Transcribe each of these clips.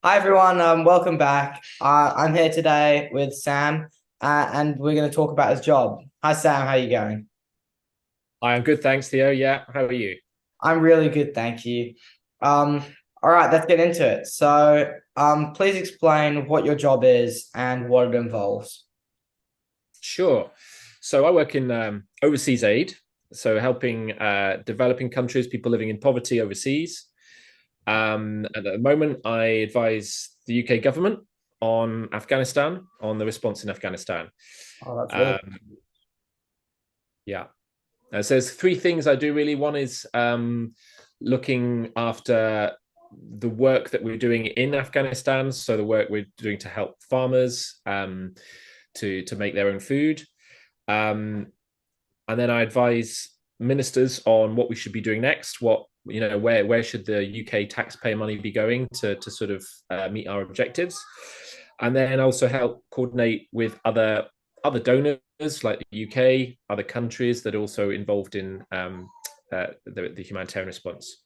Hi everyone, welcome back. I'm here today with Sam, and we're going to talk about his job. Hi Sam, how are you going? I am good, thanks, Theo. Yeah, how are you? I'm really good, thank you. Um, all right, let's get into it. Please explain what your job is and what it involves. Sure. So I work in overseas aid, so helping developing countries, people living in poverty overseas. And at the moment, I advise the UK government on Afghanistan, on the response in Afghanistan. Oh, that's really Um, yeah. So there's three things I do really. One is looking after the work that we're doing in Afghanistan, so the work we're doing to help farmers to make their own food. Um, and then I advise ministers on what we should be doing next. What where should the UK taxpayer money be going to sort of meet our objectives, and then also help coordinate with other donors like the UK, other countries that are also involved in the humanitarian response.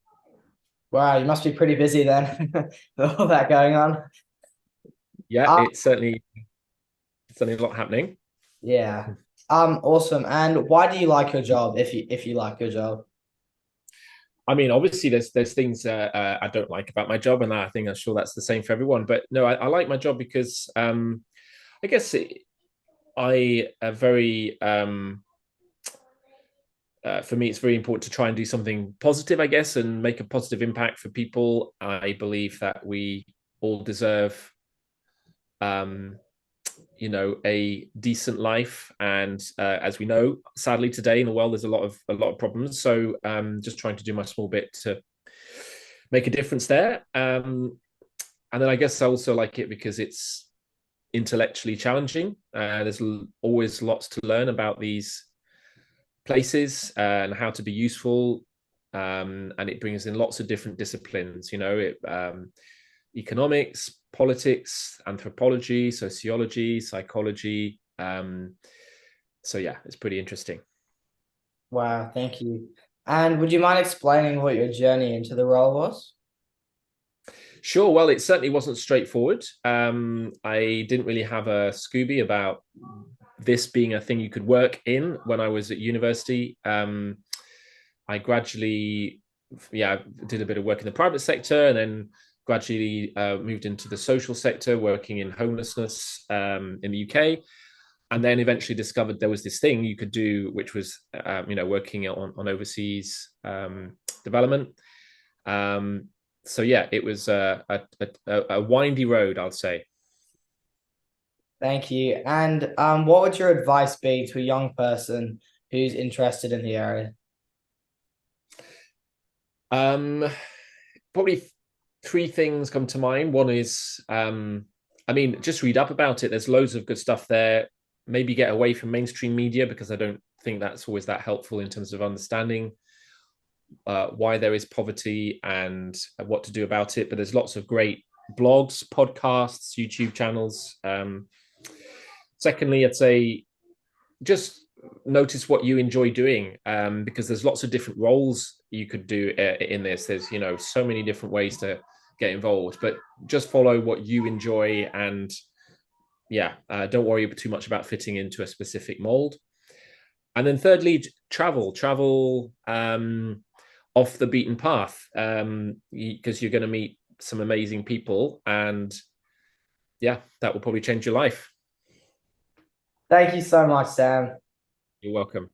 wow. You must be pretty busy then with all that going on. Yeah, Uh, it's certainly a lot happening. yeah. Awesome. And why do you like your job if you like your job? I mean, obviously, there's things I don't like about my job, and I think I'm sure that's the same for everyone. But no, I like my job because I guess I very for me, it's very important to try and do something positive, I guess, and make a positive impact for people. I believe that we all deserve um, a decent life, and as we know, sadly today in the world there's a lot of problems, so just trying to do my small bit to make a difference there. And then I guess I also like it because it's intellectually challenging. There's always lots to learn about these places and how to be useful, and it brings in lots of different disciplines, economics, politics, anthropology, sociology, psychology. So yeah, it's pretty interesting. Wow, thank you. And would you mind explaining what your journey into the role was? Sure. Well, it certainly wasn't straightforward. I didn't really have a Scooby about this being a thing you could work in when I was at university. I gradually, yeah, did a bit of work in the private sector, and then gradually moved into the social sector, working in homelessness in the UK, and then eventually discovered there was this thing you could do, which was working on overseas development. Um, so yeah, it was a windy road, I'll say. Thank you. And what would your advice be to a young person who's interested in the area? Um, Probably three things come to mind. One is, I mean, just read up about it. There's loads of good stuff there. Maybe get away from mainstream media because I don't think that's always that helpful in terms of understanding why there is poverty and what to do about it. But there's lots of great blogs, podcasts, YouTube channels. Secondly, I'd say just notice what you enjoy doing, because there's lots of different roles you could do in this. There's so many different ways to get involved, but just follow what you enjoy, and yeah, don't worry too much about fitting into a specific mold. And then thirdly, travel off the beaten path, because you're going to meet some amazing people, and yeah, that will probably change your life. Thank you so much, Sam. You're welcome.